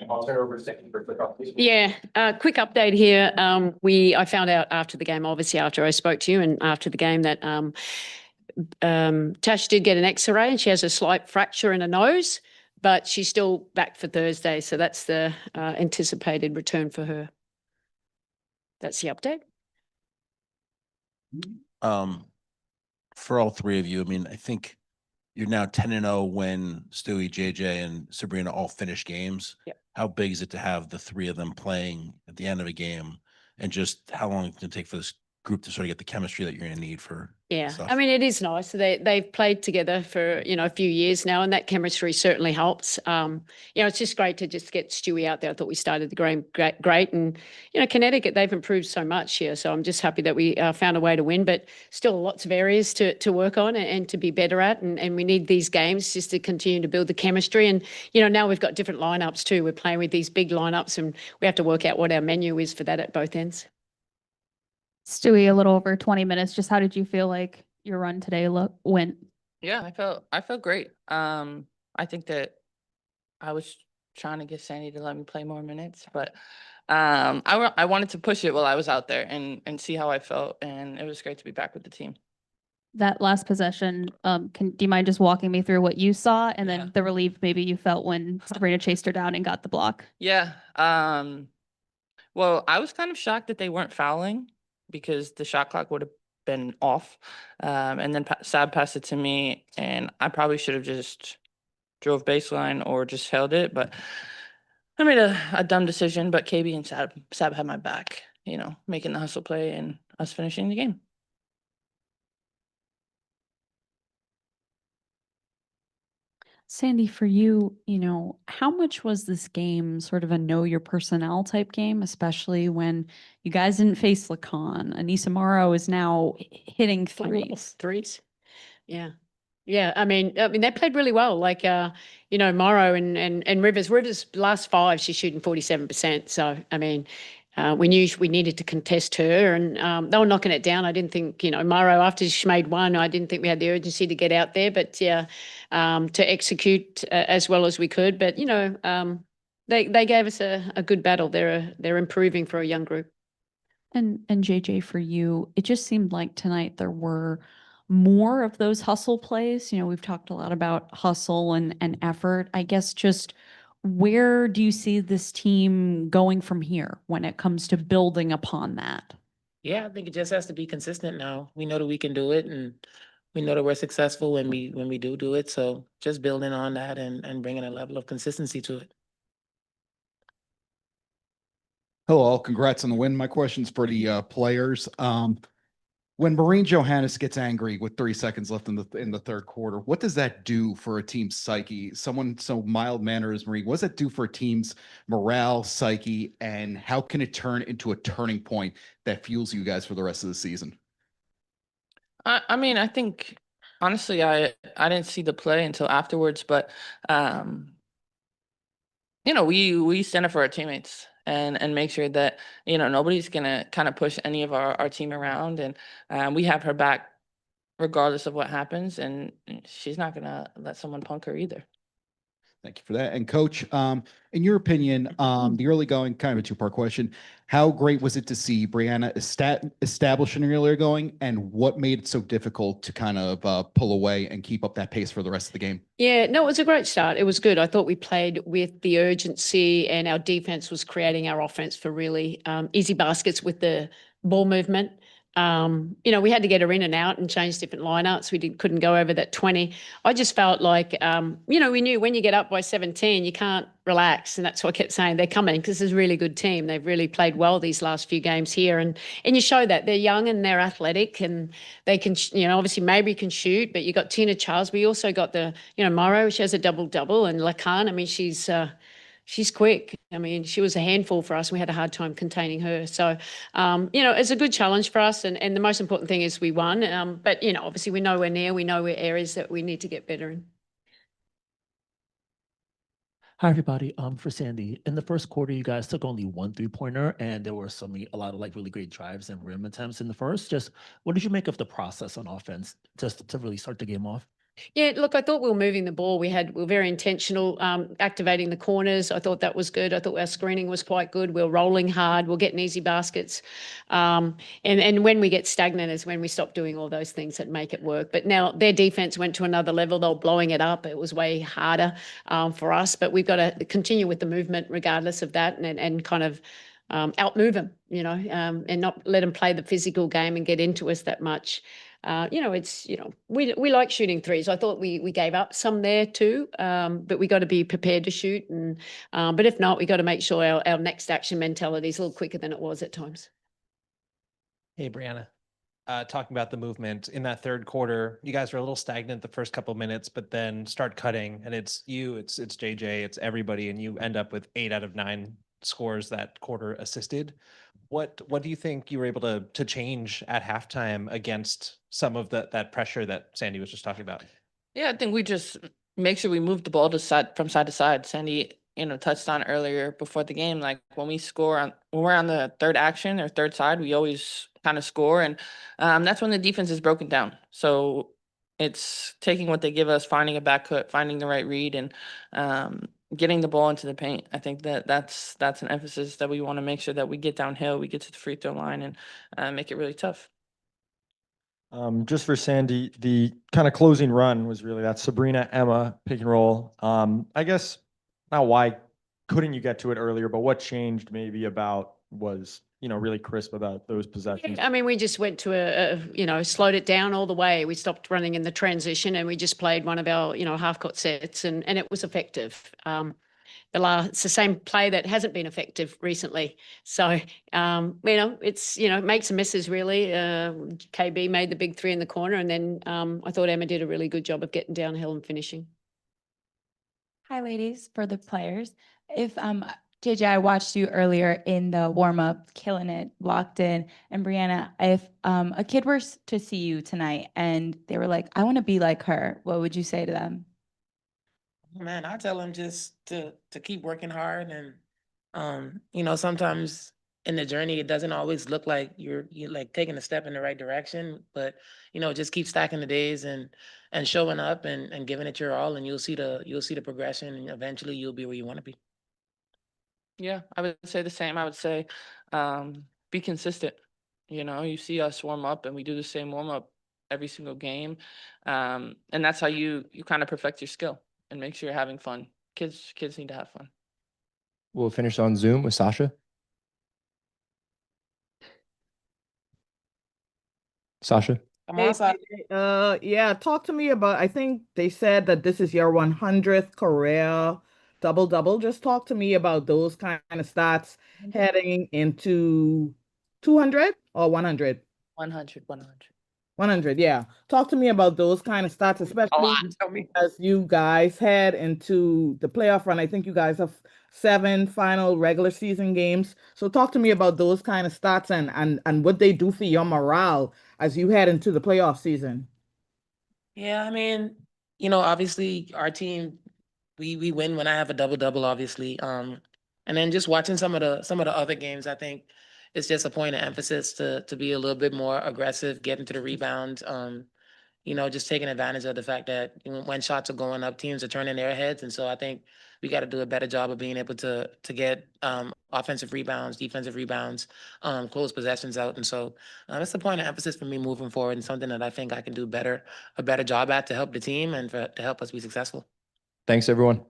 I'll turn over to Stephanie for a quick update. Yeah, quick update here. I found out after the game, obviously after I spoke to you and after the game, that Tash did get an X-ray and she has a slight fracture in her nose, but she's still back for Thursday. So that's the anticipated return for her. That's the update. For all three of you, I mean, I think you're now 10-0 when Stewie, JJ, and Sabrina all finish games. Yep. How big is it to have the three of them playing at the end of a game, and just how long it can take for this group to sort of get the chemistry that you're going to need for stuff? I mean, it is nice. They've played together for, a few years now, and that chemistry certainly helps. It's just great to just get Stewie out there. I thought we started the game great. And, Connecticut, they've improved so much here. So I'm just happy that we found a way to win, but still lots of areas to work on and to be better at. And we need these games just to continue to build the chemistry. And, now we've got different lineups too. We're playing with these big lineups, and we have to work out what our menu is for that at both ends. Stewie, a little over 20 minutes. Just how did you feel like your run today went? Yeah, I felt great. I think that I was trying to get Sandy to let me play more minutes, but I wanted to push it while I was out there and see how I felt, and it was great to be back with the team. That last possession, do you mind just walking me through what you saw and then the relief maybe you felt when Sabrina chased her down and got the block? Yeah. Well, I was kind of shocked that they weren't fouling, because the shot clock would have been off. And then Sab passed it to me, and I probably should have just drove baseline or just held it. But I made a dumb decision, but KB and Sab had my back, making the hustle play and us finishing the game. Sandy, for you, how much was this game sort of a know your personnel type game, especially when you guys didn't face Lacan? Anissa Morrow is now hitting threes. Yeah. Yeah. I mean, they played really well. Like, Morrow and Rivers. Rivers last five, she's shooting 47%. So, I mean, we knew we needed to contest her, and they were knocking it down. I didn't think, Morrow, after she made one, I didn't think we had the urgency to get out there, but to execute as well as we could. But, they gave us a good battle. They're improving for a young group. And JJ, for you, it just seemed like tonight there were more of those hustle plays. We've talked a lot about hustle and effort. I guess just where do you see this team going from here when it comes to building upon that? Yeah, I think it just has to be consistent now. We know that we can do it, and we know that we're successful when we do it. So just building on that and bringing a level of consistency to it. Hello, all. Congrats on the win. My question's for the players. When Maureen Johannes gets angry with 3 seconds left in the third quarter, what does that do for a team's psyche? Someone so mild-mannered as Maureen, what does that do for a team's morale, psyche, and how can it turn into a turning point that fuels you guys for the rest of the season? I mean, I think, honestly, I didn't see the play until afterwards, but, we stand up for our teammates and make sure that, nobody's going to kind of push any of our team around. And we have her back regardless of what happens, and she's not going to let someone punk her either. Thank you for that. And Coach, in your opinion, the early going, kind of a two-part question, how great was it to see Breanna establish an earlier going, and what made it so difficult to kind of pull away and keep up that pace for the rest of the game? Yeah, no, it was a great start. It was good. I thought we played with the urgency, and our defense was creating our offense for really easy baskets with the ball movement. We had to get her in and out and change different lineups. We couldn't go over that 20. I just felt like, we knew when you get up by 17, you can't relax. And that's what I kept saying. They're coming because it's a really good team. They've really played well these last few games here. And you show that they're young and they're athletic, and they can, obviously Mabry can shoot, but you got Tina Charles. We also got Morrow, she has a double-double, and Lacan, I mean, she's quick. I mean, she was a handful for us. We had a hard time containing her. So, it's a good challenge for us. And the most important thing is we won. But, obviously we know we're near. We know we're areas that we need to get better in. Hi, everybody. For Sandy, in the first quarter, you guys took only 1 3-pointer, and there were a lot of really great drives and rim attempts in the first. Just what did you make of the process on offense just to really start the game off? Yeah, look, I thought we were moving the ball. We were very intentional, activating the corners. I thought that was good. I thought our screening was quite good. We were rolling hard. We're getting easy baskets. And when we get stagnant is when we stop doing all those things that make it work. But now their defense went to another level. They were blowing it up. It was way harder for us. But we've got to continue with the movement regardless of that and kind of outmove them, and not let them play the physical game and get into us that much. We like shooting threes. I thought we gave up some there too, but we got to be prepared to shoot. But if not, we got to make sure our next action mentality is a little quicker than it was at times. Hey, Breanna. Talking about the movement in that third quarter, you guys were a little stagnant the first couple of minutes, but then start cutting, and it's JJ, it's everybody, and you end up with 8 out of 9 scores that quarter assisted. What do you think you were able to change at halftime against some of that pressure that Sandy was just talking about? Yeah, I think we just make sure we move the ball from side to side. Sandy, touched on earlier before the game, like when we're on the third action or third side, we always kind of score, and that's when the defense is broken down. So it's taking what they give us, finding a back cut, finding the right read, and getting the ball into the paint. I think that's an emphasis that we want to make sure that we get downhill, we get to the free throw line, and make it really tough. Just for Sandy, the kind of closing run was really that Sabrina, Emma pick and roll. I guess not why couldn't you get to it earlier, but what changed maybe about was, really crisp about those possessions? I mean, we just went to slowed it down all the way. We stopped running in the transition and we just played one of our, half court sets and it was effective. It's the same play that hasn't been effective recently. So, it's, makes and misses really. KB made the big 3 in the corner and then I thought Emma did a really good job of getting downhill and finishing. Hi, ladies, for the players. If JJ, I watched you earlier in the warm-up, killing it, locked in. And Breanna, if a kid were to see you tonight and they were like, I want to be like her, what would you say to them? Man, I tell them just to keep working hard and sometimes in the journey it doesn't always look like you're like taking a step in the right direction, but just keep stacking the days and showing up and giving it your all, and you'll see the progression, and eventually you'll be where you want to be. Yeah, I would say the same. I would say be consistent. You see us warm up and we do the same warm up every single game. And that's how you kind of perfect your skill and make sure you're having fun. Kids need to have fun. We'll finish on Zoom with Sasha. Sasha? Come on, Sasha. Yeah, talk to me about, I think they said that this is your 100th career double-double. Just talk to me about those kind of stats heading into 200 or 100? 100. 100, yeah. Talk to me about those kind of stats, especially as you guys head into the playoff run. I think you guys have 7 final regular season games. So talk to me about those kind of stats and what they do for your morale as you head into the playoff season. Yeah, I mean, obviously our team, we win when I have a double-double, obviously. And then just watching some of the other games, I think it's just a point of emphasis to be a little bit more aggressive, getting to the rebound. Just taking advantage of the fact that when shots are going up, teams are turning their heads. And so I think we got to do a better job of being able to get offensive rebounds, defensive rebounds, close possessions out. And so that's the point of emphasis for me moving forward, and something that I think I can do a better job at to help the team and to help us be successful. Thanks, everyone.